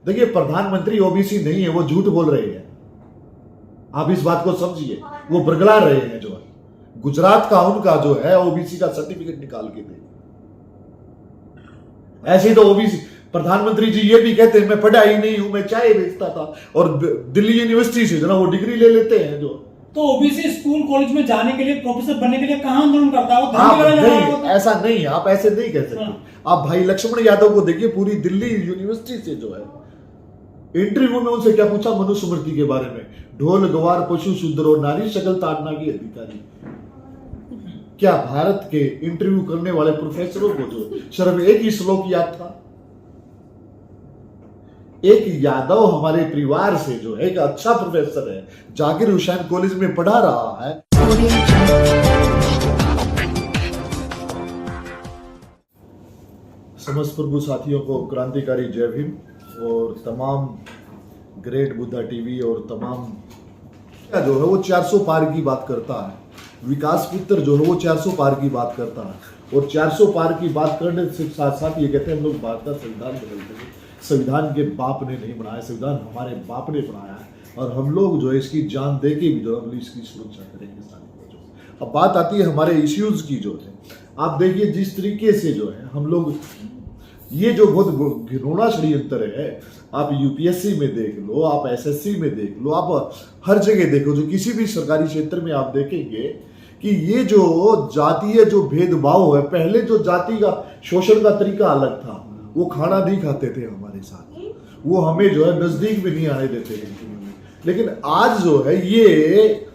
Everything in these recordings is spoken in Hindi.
देखिए प्रधानमंत्री ओबीसी नहीं है, वो झूठ बोल रहे हैं, आप इस बात को समझिए, वो बरगला रहे हैं। जो है गुजरात का उनका जो है ओबीसी का सर्टिफिकेट निकाल के दे, ऐसे ही तो ओबीसी प्रधानमंत्री जी ये भी कहते हैं मैं पढ़ा ही नहीं हूं, मैं चाय बेचता था, और दिल्ली यूनिवर्सिटी से जो ना वो डिग्री ले लेते हैं। जो तो ओबीसी स्कूल कॉलेज में जाने के लिए, प्रोफेसर बनने के लिए कहां आंदोलन करता है? वो आप धरने लगा नहीं, होता है। ऐसा नहीं, आप ऐसे नहीं कह सकते। आप भाई लक्ष्मण यादव को देखिए, पूरी दिल्ली यूनिवर्सिटी से जो है इंटरव्यू में उनसे क्या पूछा मनुस्मृति के बारे में, ढोल गवार पशु शूद्रो नारी शकल ताड़ना की अधिकारी। क्या भारत के इंटरव्यू करने वाले प्रोफेसरों को जो सिर्फ एक ही श्लोक याद था? एक यादव हमारे परिवार से जो है एक अच्छा प्रोफेसर है, जाकिर हुसैन कॉलेज में पढ़ा रहा है। समस्त प्रभु साथियों को क्रांतिकारी जय भीम, और तमाम ग्रेट बुद्धा टीवी और तमाम जो है वो 400 पार की बात करता है। विकास पुत्र जो है वो 400 पार की बात करता है, और 400 पार की बात करने से साथ साथ ये कहते हैं हम लोग भारत का संविधान बदलते हैं। संविधान के बाप ने नहीं बनाया, संविधान हमारे बाप ने बनाया है, और हम लोग जो है इसकी जान दे के भी जो है इसकी सुरक्षा करेंगे सारी। अब बात आती है हमारे इश्यूज की। जो है आप देखिए जिस तरीके से जो है हम लोग, ये जो बहुत घिनौना षड्यंत्र है, आप यूपीएससी में देख लो, आप एसएससी में देख लो, आप हर जगह देखो, जो किसी भी सरकारी क्षेत्र में आप देखेंगे कि ये जो जातीय जो भेदभाव है, पहले जो जाति का शोषण का तरीका अलग था, वो खाना नहीं खाते थे हमारे साथ, वो हमें जो है नजदीक में नहीं आने देते थे। लेकिन आज जो है ये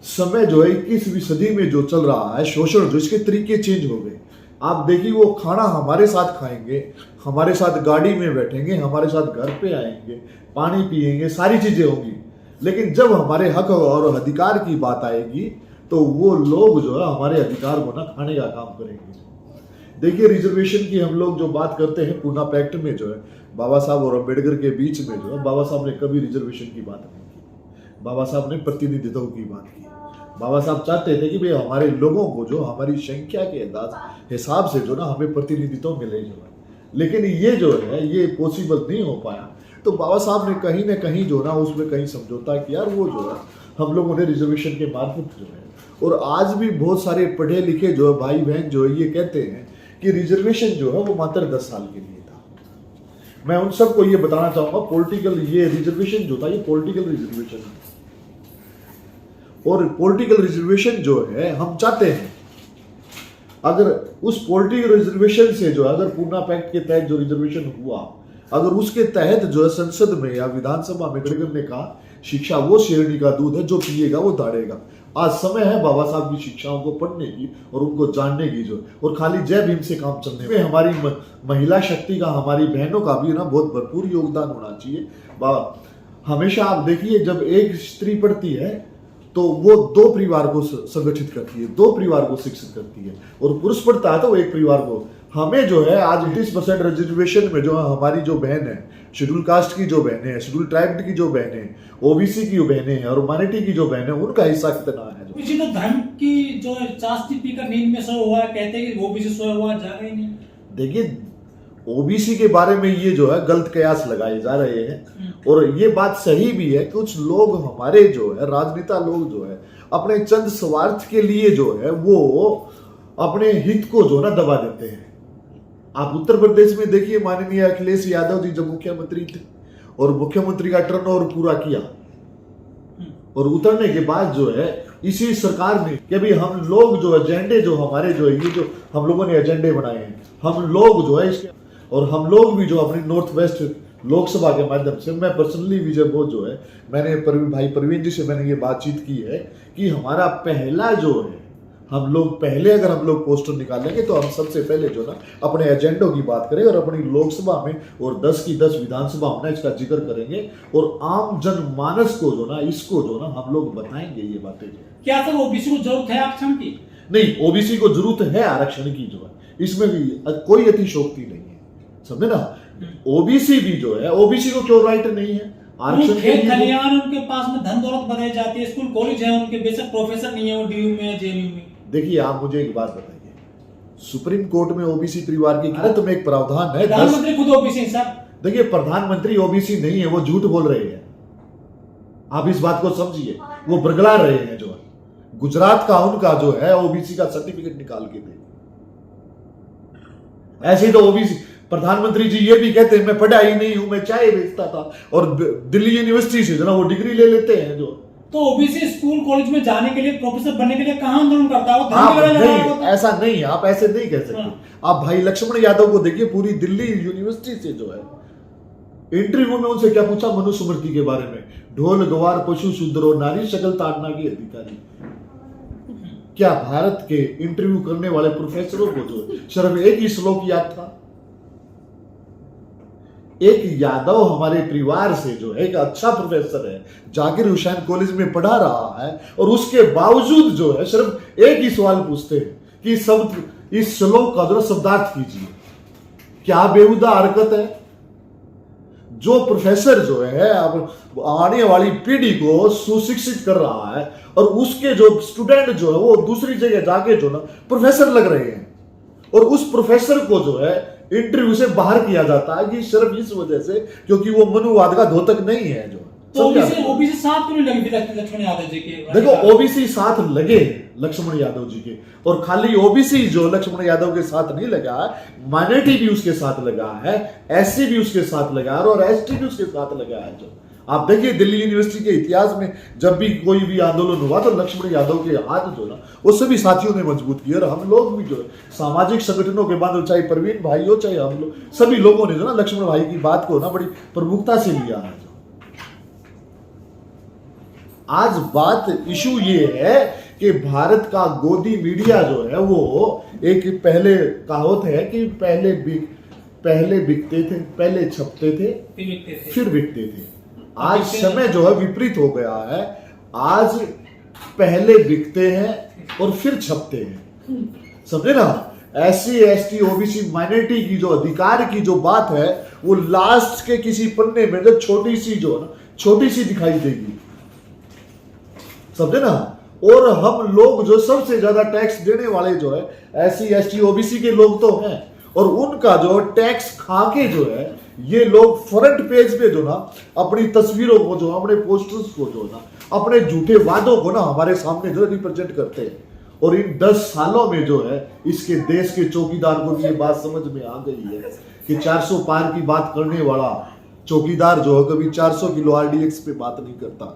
समय जो है 21वीं सदी में जो चल रहा है शोषण, जो इसके तरीके चेंज हो गए। आप देखिए वो खाना हमारे साथ खाएंगे, हमारे साथ गाड़ी में बैठेंगे, हमारे साथ घर पे आएंगे, पानी पिएंगे, सारी चीजें होंगी। लेकिन जब हमारे हक और अधिकार की बात आएगी तो वो लोग जो है हमारे अधिकार को ना खाने का काम करेंगे। देखिए रिजर्वेशन की हम लोग जो बात करते हैं, पूना पैक्ट में जो है बाबा साहब और अम्बेडकर के बीच में जो है बाबा साहब ने कभी रिजर्वेशन की बात नहीं की। बाबा साहब ने प्रतिनिधित्व की बात की। बाबा साहब चाहते थे कि भाई हमारे लोगों को जो हमारी संख्या के हिसाब से जो ना हमें प्रतिनिधित्व मिले जो है, लेकिन ये जो है ये पॉसिबल नहीं हो पाया। तो बाबा साहब ने कहीं ना कहीं जो ना उसमें कहीं समझौता किया, और वो जो है हम लोगों ने रिजर्वेशन के मार्फत जो है, और आज भी बहुत सारे पढ़े लिखे जो है भाई बहन जो है ये कहते हैं कि रिजर्वेशन जो है वो मात्र 10 साल के लिए था। मैं उन सबको ये बताना चाहूंगा, पॉलिटिकल ये रिजर्वेशन जो था ये पॉलिटिकल रिजर्वेशन है, और पॉलिटिकल रिजर्वेशन जो है हम चाहते हैं अगर उस पॉलिटिकल रिजर्वेशन से जो अगर पूना पैक्ट के तहत जो रिजर्वेशन हुआ, अगर उसके तहत जो है संसद में या विधानसभा में गडकरी ने कहा शिक्षा वो शेरनी का दूध है, जो पिएगा वो दाढ़ेगा। आज समय है बाबा साहब की शिक्षाओं को पढ़ने की और उनको जानने की जो, और खाली जय भीम से काम चलने में हमारी महिला शक्ति का, हमारी बहनों का भी ना बहुत भरपूर योगदान होना चाहिए। हमेशा आप देखिए जब एक स्त्री पढ़ती है तो वो 2 परिवार को संगठित करती है, 2 परिवार को शिक्षित करती है, और पुरुष पढ़ता है तो वो 1 परिवार को। हमें जो है आज 30% रिजर्वेशन में जो हमारी जो बहन है, शेड्यूल कास्ट की जो बहनें हैं, शेड्यूल ट्राइब की जो बहनें हैं, ओबीसी की बहनें हैं और माइनॉरिटी की जो बहनें हैं, उनका हिस्सा कितना है? इसी तो धर्म की जो चास्ती पीकर नींद में सोया हुआ है, कहते हैं कि ओबीसी सोया हुआ जागा ही नहीं। देखिए ओबीसी के बारे में ये जो है गलत कयास लगाए जा रहे हैं, और ये बात सही भी है। कुछ लोग हमारे जो है राजनेता लोग जो है अपने चंद स्वार्थ के लिए जो है वो अपने हित को जो ना दबा देते हैं। आप उत्तर प्रदेश में देखिए माननीय अखिलेश यादव जी जब मुख्यमंत्री थे और मुख्यमंत्री का टर्नओवर पूरा किया, और उतरने के बाद जो है इसी सरकार ने कि भाई हम लोग जो एजेंडे जो हमारे जो है ये जो हम लोगों ने एजेंडे बनाए हैं, हम लोग जो है इसके, और हम लोग भी जो अपनी नॉर्थ वेस्ट लोकसभा के माध्यम से, मैं पर्सनली विजय बोध जो है मैंने भाई प्रवीण जी से मैंने ये बातचीत की है कि हमारा पहला जो है हम लोग पहले अगर हम लोग पोस्टर निकालेंगे तो हम सबसे पहले जो ना अपने एजेंडों की बात करेंगे, और अपनी लोकसभा में और 10 की 10 विधानसभा में इसका जिक्र करेंगे, और आम जनमानस को जो ना इसको जो ना हम लोग बताएंगे ये बातें। क्या सर ओबीसी को जरूरत है आरक्षण की? नहीं, ओबीसी को जरूरत है आरक्षण की जो है, इसमें भी कोई अतिशोक्ति नहीं है, समझे ना। ओबीसी भी जो है, ओबीसी को क्यों राइट नहीं है आरक्षण के लिए? खलियान उनके पास में धन दौलत बनाई जाती है, स्कूल कॉलेज है उनके, बेशक प्रोफेसर नहीं है वो डीयू में जेएनयू में। देखिए आप मुझे एक बात बताइए, सुप्रीम कोर्ट में ओबीसी परिवार की भारत में एक प्रावधान है, प्रधानमंत्री खुद ओबीसी सर। देखिए प्रधानमंत्री ओबीसी नहीं है, वो झूठ बोल रहे हैं, आप इस बात को समझिए, वो बरगला रहे हैं। जो है गुजरात का उनका जो है ओबीसी का सर्टिफिकेट निकाल के दे, ऐसे ही तो ओबीसी प्रधानमंत्री जी ये भी कहते हैं मैं पढ़ा ही नहीं हूं, मैं चाय बेचता था, और दिल्ली यूनिवर्सिटी से जो ना वो डिग्री ले लेते हैं। जो तो ओबीसी स्कूल कॉलेज में जाने के लिए, प्रोफेसर बनने के लिए कहाँ आंदोलन करता है? वो आप धरने वगैरह लगाया नहीं, होता है। ऐसा नहीं है, आप ऐसे नहीं कह सकते। आप भाई लक्ष्मण यादव को देखिए, पूरी दिल्ली यूनिवर्सिटी से जो है इंटरव्यू में उनसे क्या पूछा मनुस्मृति के बारे में, ढोल गवार पशु शूद्रो नारी शकल ताड़ना की अधिकारी। क्या भारत के इंटरव्यू करने वाले प्रोफेसरों को जो सिर्फ एक ही श्लोक याद था? एक यादव हमारे परिवार से जो है एक अच्छा प्रोफेसर है, जाकिर हुसैन कॉलेज में पढ़ा रहा है, और उसके बावजूद जो है सिर्फ एक ही सवाल पूछते हैं कि सब इस श्लोक का जो शब्दार्थ कीजिए। क्या बेहुदा हरकत है? जो प्रोफेसर जो है अब आने वाली पीढ़ी को सुशिक्षित कर रहा है, और उसके जो स्टूडेंट जो है वो दूसरी जगह जाके जो ना प्रोफेसर लग रहे हैं, और उस प्रोफेसर को जो है इंटरव्यू से बाहर किया जाता है कि सिर्फ इस वजह से क्योंकि वो मनुवाद का धोतक नहीं है। जो तो ओबीसी साथ क्यों नहीं लगी लक्ष्मण यादव जी के? देखो ओबीसी साथ लगे लक्ष्मण यादव जी के, और खाली ओबीसी जो लक्ष्मण यादव के साथ नहीं लगा है, माइनॉरिटी भी उसके साथ लगा है, एससी भी उसके साथ लगा है, और एसटी भी उसके साथ लगा है। जो आप देखिए दिल्ली यूनिवर्सिटी के इतिहास में जब भी कोई भी आंदोलन हुआ तो लक्ष्मण यादव के हाथ जो ना वो सभी साथियों ने मजबूत किए, और हम लोग भी जो है सामाजिक संगठनों के बाद चाहे प्रवीण भाई हो चाहे हम लोग, सभी लोगों ने जो ना लक्ष्मण भाई की बात को ना बड़ी प्रमुखता से लिया है। आज बात इशू ये है कि भारत का गोदी मीडिया जो है वो एक पहले कहावत है कि पहले बिकते थे, पहले छपते थे फिर बिकते थे। आज समय जो है विपरीत हो गया है, आज पहले बिकते हैं और फिर छपते हैं। समझे ना? एससी एसटी ओबीसी माइनॉरिटी की जो अधिकार की जो बात है वो लास्ट के किसी पन्ने में जो छोटी सी जो है ना छोटी सी दिखाई देगी। समझे ना? और हम लोग जो सबसे ज्यादा टैक्स देने वाले जो है एससी एसटी ओबीसी के लोग तो हैं, और उनका जो टैक्स खा के जो है ये लोग फ्रंट पेज पे जो ना अपनी तस्वीरों को जो अपने पोस्टर्स को जो ना अपने झूठे वादों को ना हमारे सामने जो रिप्रेजेंट करते हैं। और इन 10 सालों में जो है इसके देश के चौकीदार को भी ये बात समझ में आ गई है कि 400 पार की बात करने वाला चौकीदार जो है कभी 400 किलो आरडीएक्स पे बात नहीं करता।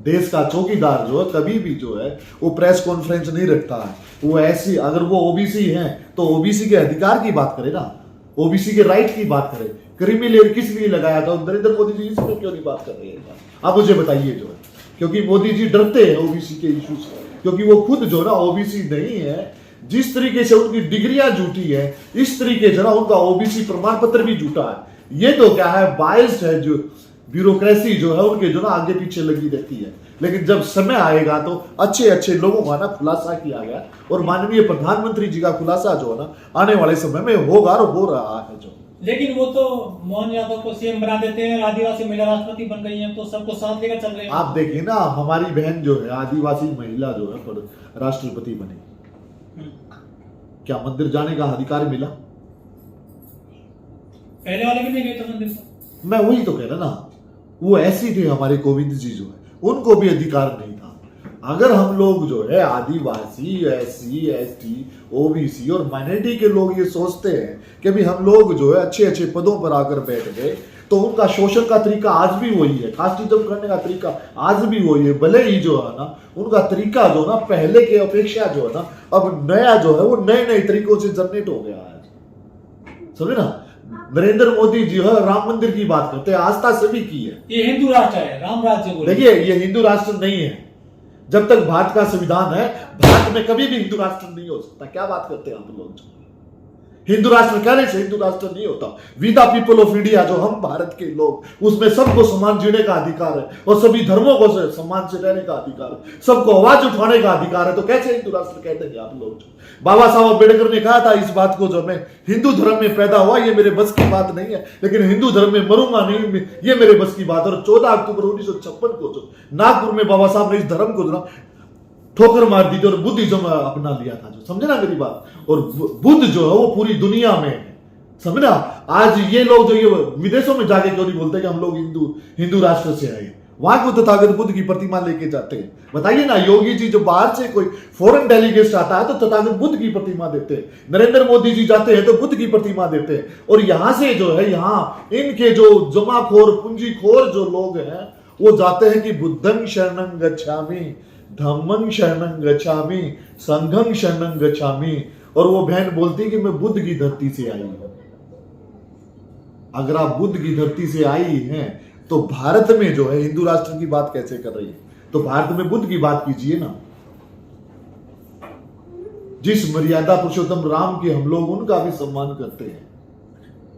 देश का चौकीदार जो है कभी भी जो है वो प्रेस कॉन्फ्रेंस नहीं रखता है। वो ऐसी अगर वो ओबीसी हैं तो ओबीसी के अधिकार की बात करे ना, ओबीसी के राइट की बात करे। क्रीमी लेयर किस लिए लगाया था? नरेंद्र मोदी जी इस पर क्यों नहीं बात कर रहे हैं? आप मुझे बताइए। जो है क्योंकि मोदी जी डरते हैं ओबीसी के इशू से, क्योंकि वो खुद जो ना ओबीसी नहीं है। जिस तरीके से उनकी डिग्रियां झूठी है इस तरीके से ना उनका ओबीसी प्रमाण पत्र भी झूठा है। ये तो क्या है, बायस्ड है। जो ब्यूरोक्रेसी जो है उनके जो ना आगे पीछे लगी रहती है। लेकिन जब समय आएगा तो अच्छे अच्छे लोगों का ना खुलासा किया गया, और माननीय प्रधानमंत्री जी का खुलासा जो है ना आने वाले समय में होगा और हो रहा है। जो लेकिन वो तो मोहन यादव को सीएम बना देते हैं, आदिवासी महिला राष्ट्रपति बन गई हैं, तो सबको साथ लेकर चल रहे हैं। आप देखिए ना, हमारी बहन जो है आदिवासी महिला जो है राष्ट्रपति बनी, क्या मंदिर जाने का अधिकार मिला? पहले वाले भी नहीं गए थे मंदिर से। मैं वही तो कह रहा ना, वो ऐसी थे हमारे कोविंद जी जो है उनको भी अधिकार नहीं था। अगर हम लोग जो है आदिवासी एससी एसटी ओबीसी और माइनॉरिटी के लोग ये सोचते हैं कि भी हम लोग जो है अच्छे अच्छे पदों पर आकर बैठ गए, तो उनका शोषण का तरीका आज भी वही है, कास्टिज्म करने का तरीका आज भी वही है। भले ही जो है ना उनका तरीका जो ना पहले के अपेक्षा जो है ना अब नया जो है वो नए नए तरीकों से जनरेट हो गया है। समझे ना? नरेंद्र मोदी जी है राम मंदिर की बात करते हैं, आस्था सभी की है। ये हिंदू राष्ट्र है, राम राज्य बोले। देखिए ये हिंदू राष्ट्र नहीं है। जब तक भारत का संविधान है भारत में कभी भी हिंदू राष्ट्र नहीं हो सकता। क्या बात करते हैं आप लोग? हिंदू राष्ट्र कहने से हिंदू राष्ट्र नहीं होता। We the people of India, जो हम भारत के लोग, उसमें सबको समान जीने का अधिकार है और सभी धर्मों को सम्मान से रहने का अधिकार है, सबको आवाज उठाने का अधिकार है। तो कैसे हिंदू राष्ट्र कहते हैं आप लोग? बाबा साहब अम्बेडकर ने कहा था इस बात को, जो मैं हिंदू धर्म में पैदा हुआ ये मेरे बस की बात नहीं है, लेकिन हिंदू धर्म में मरूंगा नहीं ये मेरे बस की बात। और 14 अक्टूबर 1956 को जो नागपुर में बाबा साहब ने इस धर्म को जो ठोकर मार दी थी और बुद्धिज्म अपना लिया था। जो समझे ना मेरी बात? और बुद्ध जो है वो पूरी दुनिया में समझना। आज ये लोग जो ये विदेशों में जाके क्यों नहीं बोलते कि हम लोग हिंदू राष्ट्र से आए, वहां को तथागत बुद्ध की प्रतिमा लेके जाते हैं। बताइए ना, योगी जी जो बाहर से कोई फॉरेन डेलीगेट आता है तो तथागत बुद्ध की प्रतिमा देते हैं, नरेंद्र मोदी जी जाते हैं तो बुद्ध की प्रतिमा देते हैं। और यहां से जो है, यहाँ इनके जो जमाखोर पूंजीखोर जो लोग हैं वो जाते हैं कि बुद्धं शरणं गच्छामि, धम्मं शरणं गच्छामि, संघं शरणं गच्छामि। और वो बहन बोलती कि मैं बुद्ध की धरती से आई हूं। अगर आप बुद्ध की धरती से आई हैं तो भारत में जो है हिंदू राष्ट्र की बात कैसे कर रही है? तो भारत में बुद्ध की बात कीजिए ना। जिस मर्यादा पुरुषोत्तम राम के हम लोग उनका भी सम्मान करते हैं,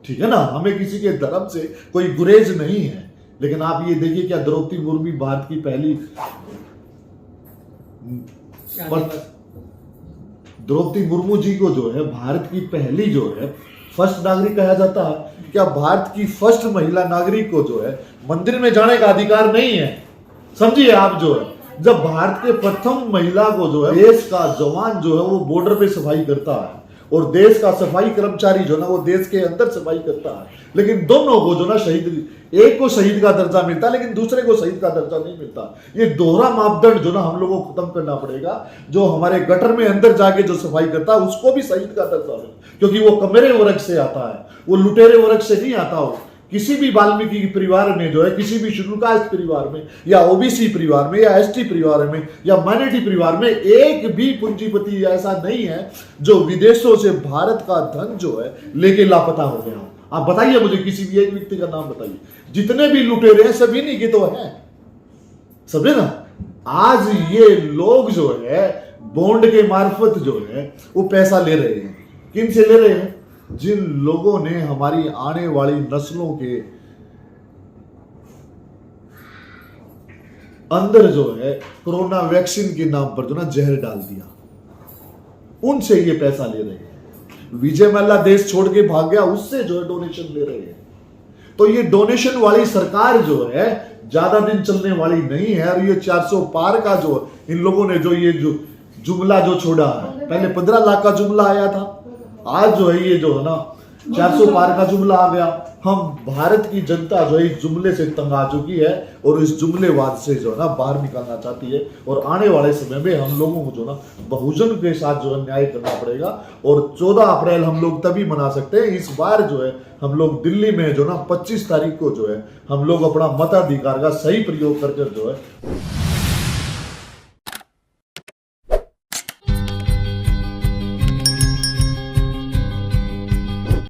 ठीक है ना, हमें किसी के धर्म से कोई गुरेज नहीं है। लेकिन आप ये देखिए, क्या द्रौपदी मुर्मू भारत की पहली द्रौपदी मुर्मू जी को जो है भारत की पहली जो है फर्स्ट नागरिक कहा जाता है? क्या भारत की फर्स्ट महिला नागरिक को जो है मंदिर में जाने का अधिकार नहीं है? समझिए आप, जो है जब भारत के प्रथम महिला को जो है देश का जवान जो है वो बॉर्डर पे सफाई करता है और देश का सफाई कर्मचारी जो ना वो देश के अंदर सफाई करता है, लेकिन दोनों को जो ना शहीद, एक को शहीद का दर्जा मिलता है लेकिन दूसरे को शहीद का दर्जा नहीं मिलता। ये दोहरा मापदंड जो ना हम लोगों को खत्म करना पड़ेगा। जो हमारे गटर में अंदर जाके जो सफाई करता है उसको भी शहीद का दर्जा मिले, क्योंकि वो कमेरे वर्ग से आता है, वो लुटेरे वर्ग से नहीं आता हो। किसी भी वाल्मीकि परिवार में जो है, किसी भी शेड्यूल कास्ट परिवार में या ओबीसी परिवार में या एसटी परिवार में या माइनॉरिटी परिवार में एक भी पूंजीपति ऐसा नहीं है जो विदेशों से भारत का धन जो है लेके लापता हो गया हो। आप बताइए मुझे, किसी भी एक व्यक्ति का नाम बताइए। जितने भी लुटेरे हैं सभी नहीं के तो हैं, समझे ना। आज ये लोग जो है बॉन्ड के मार्फत जो है वो पैसा ले रहे हैं। किन से ले रहे हैं? जिन लोगों ने हमारी आने वाली नस्लों के अंदर जो है कोरोना वैक्सीन के नाम पर जो ना जहर डाल दिया, उनसे ये पैसा ले रहे हैं। विजय मल्ला देश छोड़ के भाग गया, उससे जो है डोनेशन ले रहे हैं। तो ये डोनेशन वाली सरकार जो है ज्यादा दिन चलने वाली नहीं है। और ये 400 पार का जो इन लोगों ने जो ये जो जुमला जो छोड़ा है, पहले 15 लाख का जुमला आया था, आज जो है ये जो है ना 400 पार का जुमला आ गया। हम भारत की जनता जो है इस जुमले से तंग आ चुकी है और इस जुमलेवाद से जो है ना बाहर निकालना चाहती है। और आने वाले समय में हम लोगों को जो ना बहुजन के साथ जो है न्याय करना पड़ेगा। और 14 अप्रैल हम लोग तभी मना सकते हैं। इस बार जो है हम लोग दिल्ली में जो ना 25 तारीख को जो है हम लोग अपना मताधिकार का सही प्रयोग करके जो है